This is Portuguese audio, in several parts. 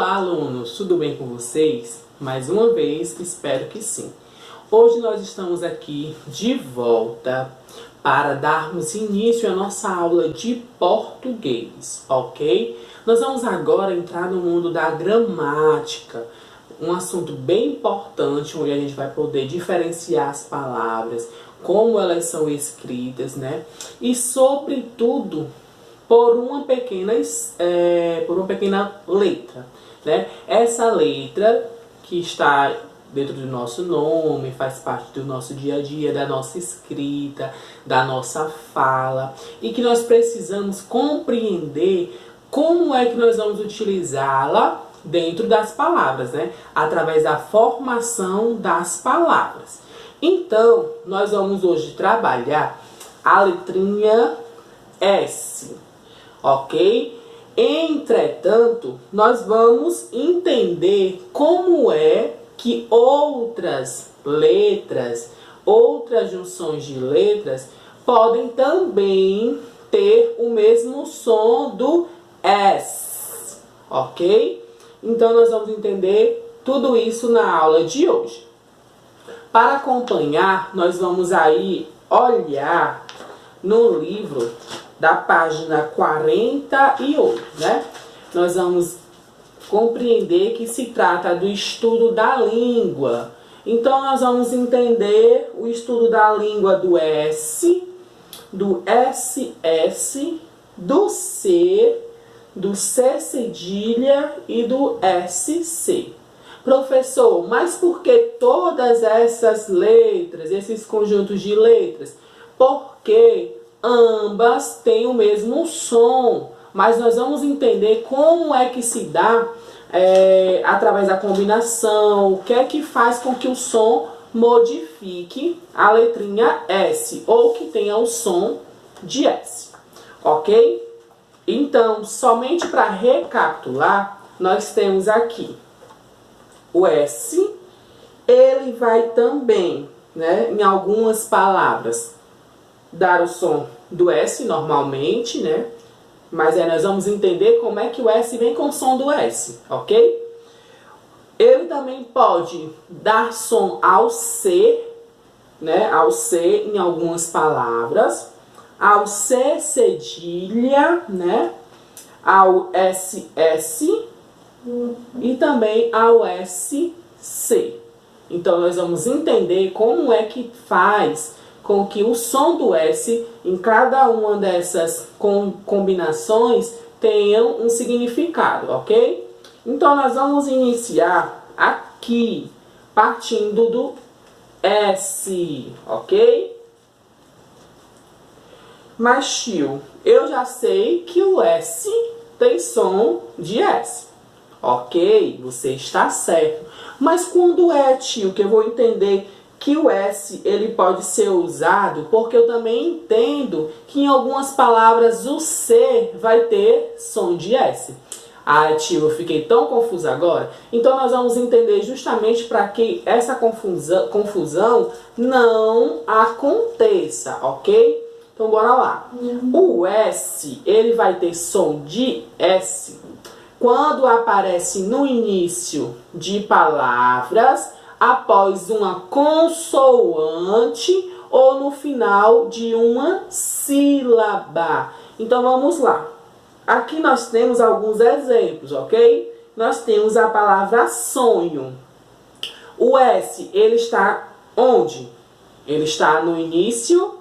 Olá, alunos! Tudo bem com vocês? Mais uma vez, espero que sim. Hoje nós estamos aqui de volta para darmos início à nossa aula de português, ok? Nós vamos agora entrar no mundo da gramática, um assunto bem importante, onde a gente vai poder diferenciar as palavras, como elas são escritas, né? E, sobretudo, por uma pequena letra, né? Essa letra que está dentro do nosso nome, faz parte do nosso dia a dia, da nossa escrita, da nossa fala, e que nós precisamos compreender como é que nós vamos utilizá-la dentro das palavras, né? Através da formação das palavras. Então, nós vamos hoje trabalhar a letrinha S, ok? Entretanto, nós vamos entender como é que outras letras, outras junções de letras, podem também ter o mesmo som do S, ok? Então, nós vamos entender tudo isso na aula de hoje. Para acompanhar, nós vamos aí olhar no livro da página 48, né? Nós vamos compreender que se trata do estudo da língua. Então, nós vamos entender o estudo da língua do S, do SS, do C, do C cedilha e do SC. Professor, mas por que todas essas letras, esses conjuntos de letras? Porque ambas têm o mesmo som, mas nós vamos entender como é que se dá através da combinação, o que é que faz com que o som modifique a letrinha S, ou que tenha o som de S, ok? Então, somente para recapitular, nós temos aqui o S, ele vai também, né, em algumas palavras, dar o som do S normalmente, né? Mas nós vamos entender como é que o S vem com o som do S, ok? Ele também pode dar som ao C, né? Ao C em algumas palavras, ao C cedilha, né? Ao SS e também ao SC. Então, nós vamos entender como é que faz com que o som do S em cada uma dessas combinações tenham um significado, ok? Então, nós vamos iniciar aqui, partindo do S, ok? Mas, tio, eu já sei que o S tem som de S. Ok, você está certo. Mas quando é, tio, que eu vou entender que o S ele pode ser usado? Porque eu também entendo que em algumas palavras o C vai ter som de S. Ah, tio, eu fiquei tão confusa agora. Então, nós vamos entender justamente para que essa confusão não aconteça, ok? Então, bora lá. O S, ele vai ter som de S quando aparece no início de palavras, após uma consoante ou no final de uma sílaba. Então, vamos lá. Aqui nós temos alguns exemplos, ok? Nós temos a palavra sonho. O S, ele está onde? Ele está no início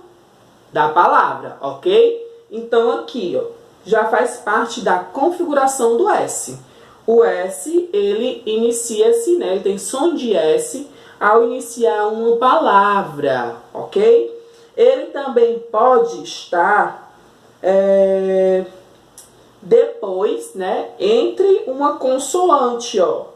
da palavra, ok? Então, aqui, ó, já faz parte da configuração do S. O S, ele inicia-se, né? Ele tem som de S ao iniciar uma palavra, ok? Ele também pode estar depois, né? Entre uma consoante, ó.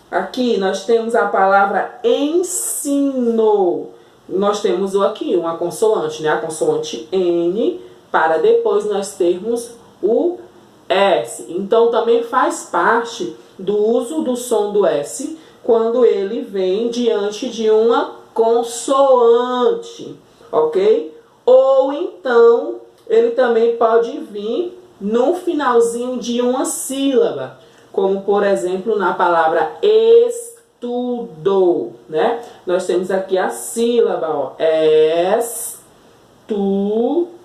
Aqui nós temos a palavra ensino. Nós temos aqui uma consoante, né? A consoante N, para depois nós termos o S. Então, também faz parte do uso do som do S quando ele vem diante de uma consoante, ok? Ou então, ele também pode vir no finalzinho de uma sílaba, como por exemplo na palavra estudo, né? Nós temos aqui a sílaba, ó, estudo.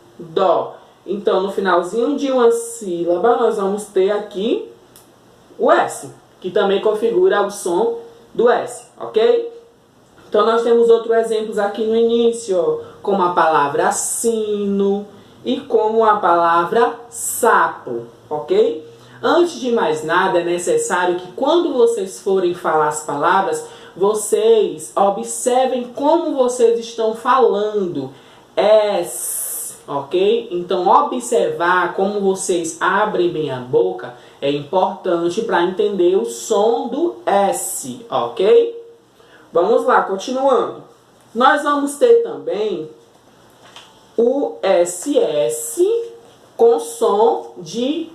Então, no finalzinho de uma sílaba, nós vamos ter aqui o S, que também configura o som do S, ok? Então, nós temos outros exemplos aqui no início, ó, como a palavra sino e como a palavra sapo, ok? Antes de mais nada, é necessário que quando vocês forem falar as palavras, vocês observem como vocês estão falando. Ok? Então, observar como vocês abrem bem a boca é importante para entender o som do S, ok? Vamos lá, continuando. Nós vamos ter também o SS com som de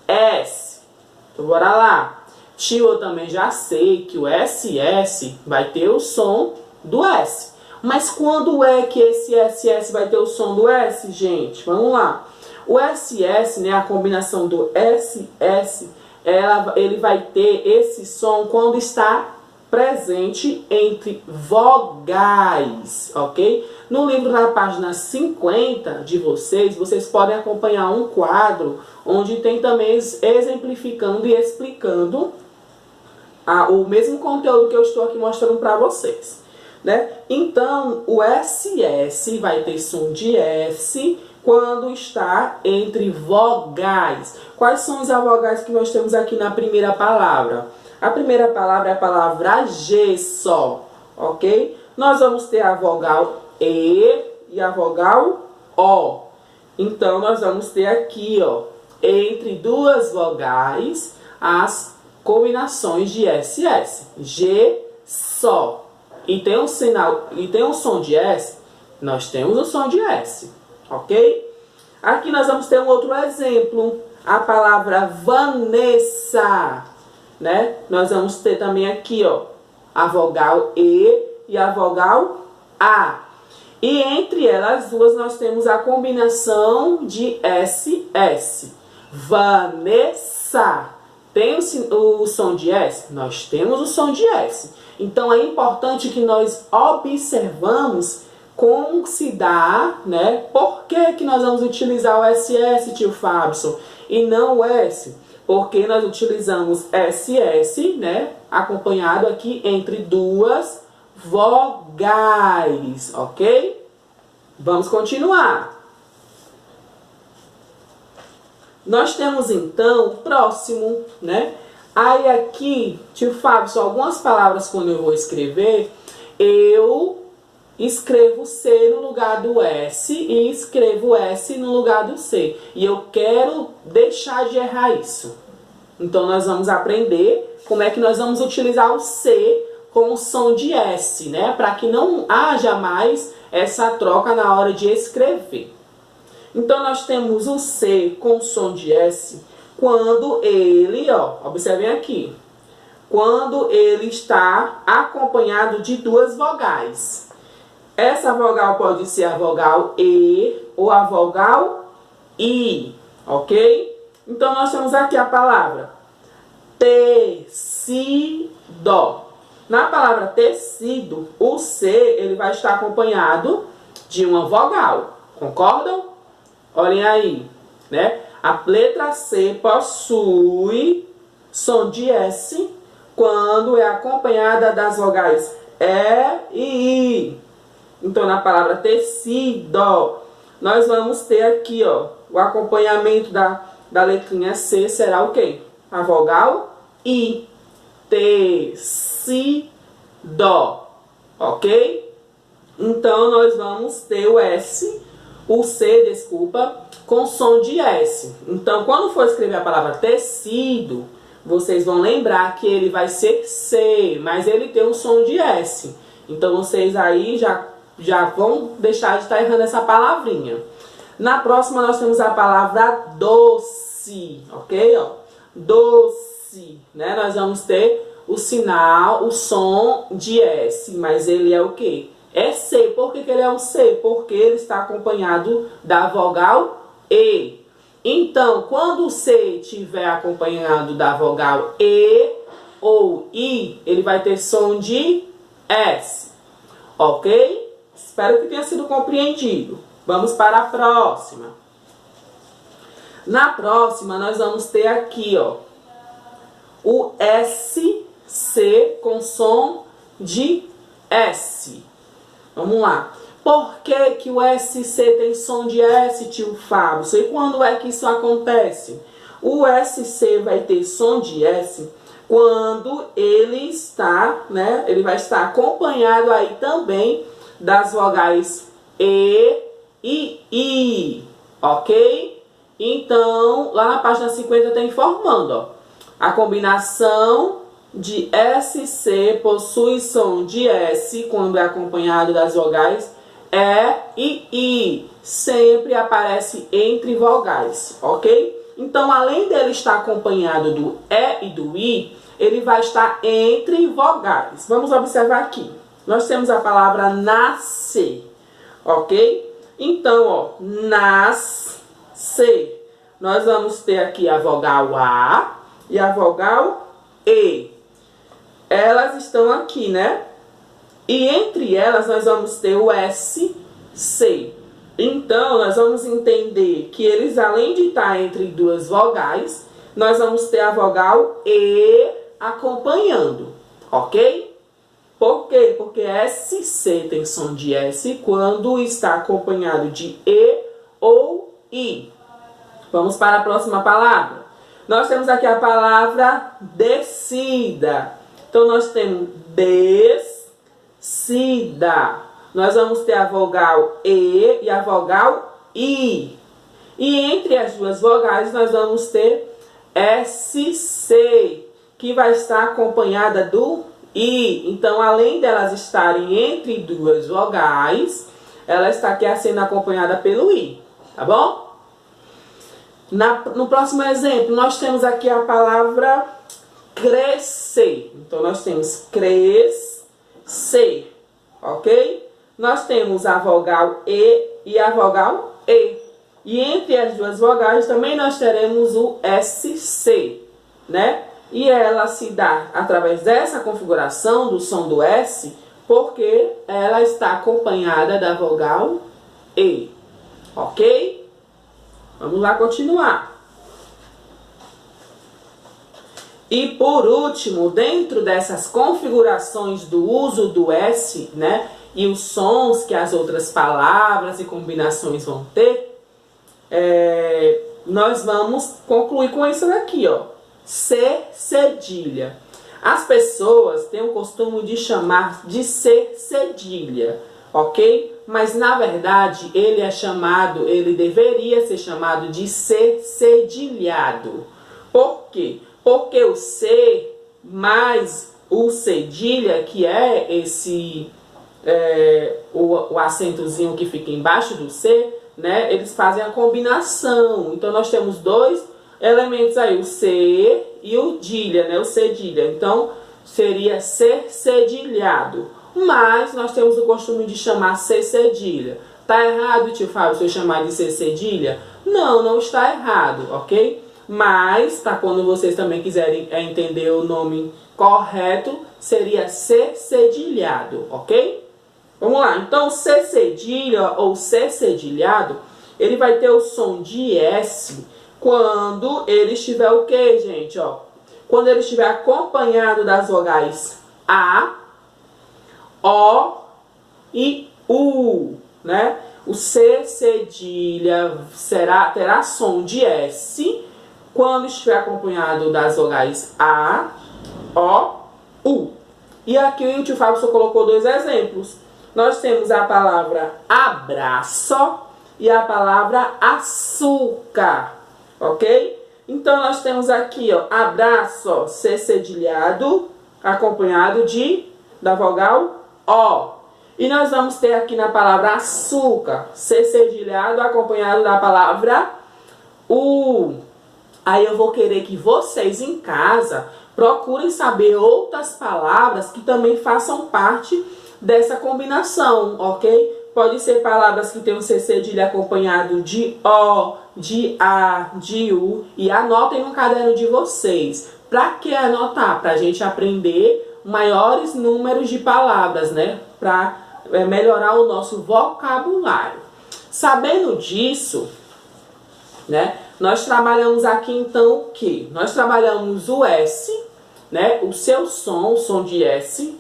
S. Então, bora lá. Tio, eu também já sei que o SS vai ter o som do S. Mas quando é que esse SS vai ter o som do S, gente? Vamos lá. O SS, né, a combinação do SS, ele vai ter esse som quando está presente entre vogais, ok? No livro, na página 50 de vocês podem acompanhar um quadro onde tem também exemplificando e explicando o mesmo conteúdo que eu estou aqui mostrando para vocês. Né? Então, o SS vai ter som de S quando está entre vogais. Quais são as vogais que nós temos aqui na primeira palavra? A primeira palavra é a palavra G só, ok? Nós vamos ter a vogal E e a vogal O. Então, nós vamos ter aqui, ó, entre duas vogais, as combinações de SS. G só. E tem um sinal, e tem um som de S, nós temos o som de S, ok? Aqui nós vamos ter um outro exemplo, a palavra Vanessa, né? Nós vamos ter também aqui, ó, a vogal E e a vogal A. E entre elas duas nós temos a combinação de SS. Vanessa. Tem o som de S? Nós temos o som de S. Então, é importante que nós observamos como se dá, né? Por que nós vamos utilizar o SS, tio Fábio, e não o S? Porque nós utilizamos SS, né? Acompanhado aqui entre duas vogais, ok? Vamos continuar. Nós temos, então, o próximo, né? Aí aqui, tio Fábio, algumas palavras quando eu vou escrever, eu escrevo C no lugar do S e escrevo S no lugar do C. E eu quero deixar de errar isso. Então, nós vamos aprender como é que nós vamos utilizar o C com o som de S, né? Para que não haja mais essa troca na hora de escrever. Então, nós temos o C com som de S quando ele, ó, observem aqui, quando ele está acompanhado de duas vogais. Essa vogal pode ser a vogal E ou a vogal I, ok? Então, nós temos aqui a palavra tecido. Na palavra tecido, o C ele vai estar acompanhado de uma vogal, concordam? Olhem aí, né? A letra C possui som de S quando é acompanhada das vogais E e I. Então, na palavra tecido, nós vamos ter aqui, ó, o acompanhamento da letrinha C será o quê? A vogal I. Tecido, ok? Então, nós vamos ter o S, o C, desculpa, com som de S. Então, quando for escrever a palavra tecido, vocês vão lembrar que ele vai ser C, mas ele tem um som de S. Então, vocês aí já vão deixar de estar errando essa palavrinha. Na próxima, nós temos a palavra doce, ok? Ó, doce, né? Nós vamos ter o sinal, o som de S, mas ele é o quê? É C. Por que ele é um C? Porque ele está acompanhado da vogal E. Então, quando o C estiver acompanhado da vogal E ou I, ele vai ter som de S. Ok? Espero que tenha sido compreendido. Vamos para a próxima. Na próxima, nós vamos ter aqui, ó, o SC com som de S. Vamos lá. Por que que o SC tem som de S, tio Fábio? E quando é que isso acontece? O SC vai ter som de S quando ele está, né? Ele vai estar acompanhado aí também das vogais E e I, ok? Então, lá na página 50 está informando, ó. A combinação de SC possui som de S quando é acompanhado das vogais E e I. Sempre aparece entre vogais, ok? Então, além dele estar acompanhado do E e do I, ele vai estar entre vogais. Vamos observar aqui. Nós temos a palavra nascer, ok? Então, ó, nascer. Nós vamos ter aqui a vogal A e a vogal E. Elas estão aqui, né? E entre elas nós vamos ter o SC. Então, nós vamos entender que eles, além de estar entre duas vogais, nós vamos ter a vogal E acompanhando, ok? Por quê? Porque SC tem som de S quando está acompanhado de E ou I. Vamos para a próxima palavra. Nós temos aqui a palavra descida. Então, nós temos descida. Nós vamos ter a vogal E e a vogal I. E entre as duas vogais, nós vamos ter SC, que vai estar acompanhada do I. Então, além delas estarem entre duas vogais, ela está aqui sendo acompanhada pelo I. Tá bom? No próximo exemplo, nós temos aqui a palavra crescer. Então, nós temos crescer, ok? Nós temos a vogal E e a vogal E. E entre as duas vogais também nós teremos o SC, né? E ela se dá através dessa configuração do som do S, porque ela está acompanhada da vogal E, ok? Vamos lá continuar. E por último, dentro dessas configurações do uso do S, né, e os sons que as outras palavras e combinações vão ter, nós vamos concluir com isso daqui, ó. C cedilha. As pessoas têm o costume de chamar de C cedilha, ok? Mas na verdade ele deveria ser chamado de C cedilhado. Por quê? Porque o C mais o cedilha, que é esse o acentozinho que fica embaixo do C, né? Eles fazem a combinação. Então nós temos dois elementos aí, o C e o dilha, né? O cedilha. Então seria C cedilhado. Mas nós temos o costume de chamar C cedilha. Tá errado, tio Fábio, se eu chamar de C cedilha? Não, não está errado, ok? Mas, para quando vocês também quiserem entender o nome correto, seria C cedilhado, ok? Vamos lá, então C cedilha ou C cedilhado, ele vai ter o som de S quando ele estiver o quê, gente? Ó, quando ele estiver acompanhado das vogais A, O e U, né? O C cedilha terá som de S quando estiver acompanhado das vogais A, O, U. E aqui o tio Fábio só colocou dois exemplos. Nós temos a palavra abraço e a palavra açúcar, ok? Então, nós temos aqui, ó, abraço, C cedilhado, acompanhado da vogal O. E nós vamos ter aqui na palavra açúcar, C cedilhado, acompanhado da palavra U. Aí eu vou querer que vocês em casa procurem saber outras palavras que também façam parte dessa combinação, ok? pode ser palavras que tem um C cedilha acompanhado de O, de A, de U. E anotem no caderno de vocês. Para que anotar? Para a gente aprender maiores números de palavras, né? Para melhorar o nosso vocabulário. Sabendo disso, né? Nós trabalhamos aqui então o que? Nós trabalhamos o S, né? O seu som, o som de S,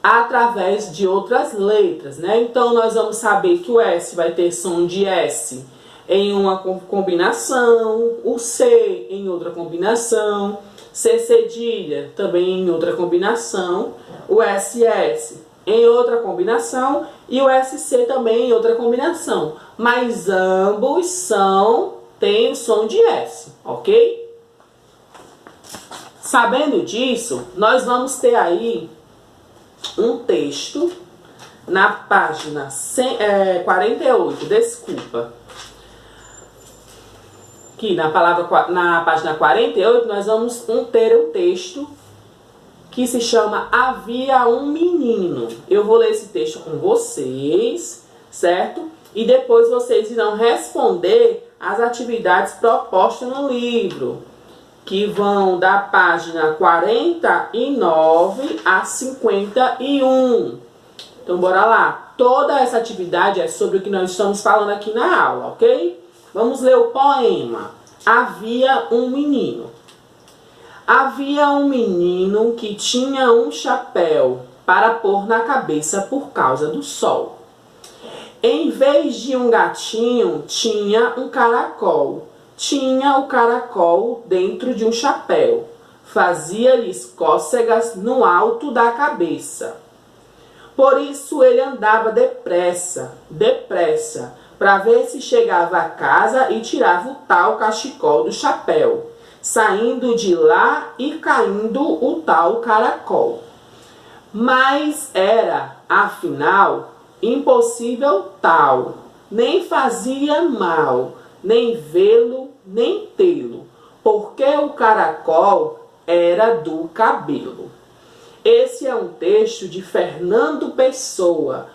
através de outras letras, né? Então nós vamos saber que o S vai ter som de S em uma combinação, o C em outra combinação, C cedilha também em outra combinação, o SS em outra combinação e o SC também em outra combinação. Mas ambos têm o som de S, ok? Sabendo disso, nós vamos ter aí um texto na página 48, desculpa. Que na página 48 nós vamos ter um texto que se chama Havia um Menino. Eu vou ler esse texto com vocês, certo? E depois vocês irão responder as atividades propostas no livro, que vão da página 49 a 51. Então, bora lá. Toda essa atividade é sobre o que nós estamos falando aqui na aula, ok? Vamos ler o poema. Havia um menino. Havia um menino que tinha um chapéu para pôr na cabeça por causa do sol. Em vez de um gatinho, tinha um caracol. Tinha o caracol dentro de um chapéu. Fazia-lhes cócegas no alto da cabeça. Por isso ele andava depressa, para ver se chegava a casa e tirava o tal cachecol do chapéu, saindo de lá e caindo o tal caracol. Mas era, afinal, impossível tal, nem fazia mal, nem vê-lo, nem tê-lo, porque o caracol era do cabelo. Esse é um texto de Fernando Pessoa,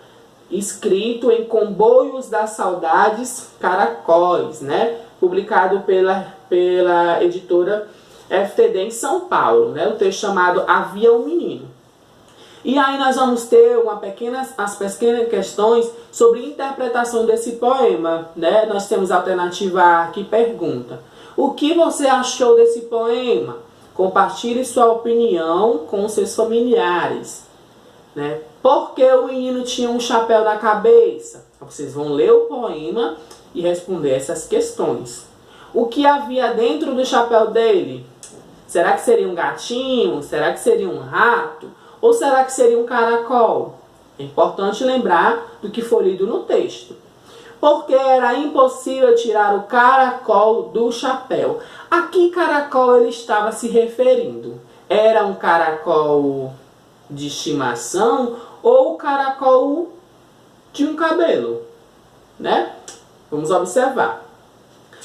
escrito em Comboios das Saudades Caracóis, né? Publicado pela editora FTD em São Paulo, né? O texto chamado Havia um Menino. E aí nós vamos ter as pequenas questões sobre interpretação desse poema, né? Nós temos a alternativa A que pergunta: o que você achou desse poema? Compartilhe sua opinião com seus familiares, né? Por que o menino tinha um chapéu na cabeça? Vocês vão ler o poema e responder essas questões. O que havia dentro do chapéu dele? Será que seria um gatinho? Será que seria um rato? Ou será que seria um caracol? É importante lembrar do que foi lido no texto. Porque era impossível tirar o caracol do chapéu. A que caracol ele estava se referindo? Era um caracol de estimação ou o caracol de um cabelo, né? Vamos observar.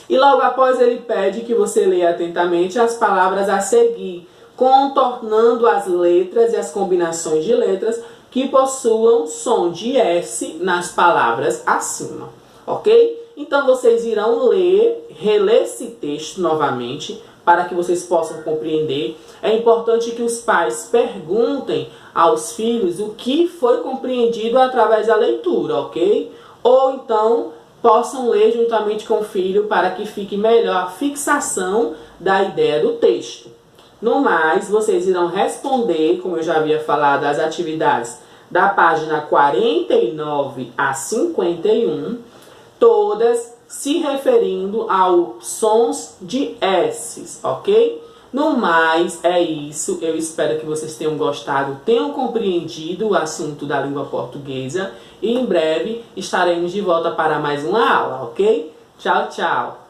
E logo após ele pede que você leia atentamente as palavras a seguir, contornando as letras e as combinações de letras que possuam som de S nas palavras acima, ok? Então vocês irão reler esse texto novamente para que vocês possam compreender. É importante que os pais perguntem aos filhos o que foi compreendido através da leitura, ok? Ou então possam ler juntamente com o filho para que fique melhor a fixação da ideia do texto. No mais, vocês irão responder, como eu já havia falado, as atividades da página 49 a 51, todas se referindo aos sons de S, ok? No mais, é isso. Eu espero que vocês tenham gostado, tenham compreendido o assunto da língua portuguesa e em breve estaremos de volta para mais uma aula, ok? Tchau, tchau!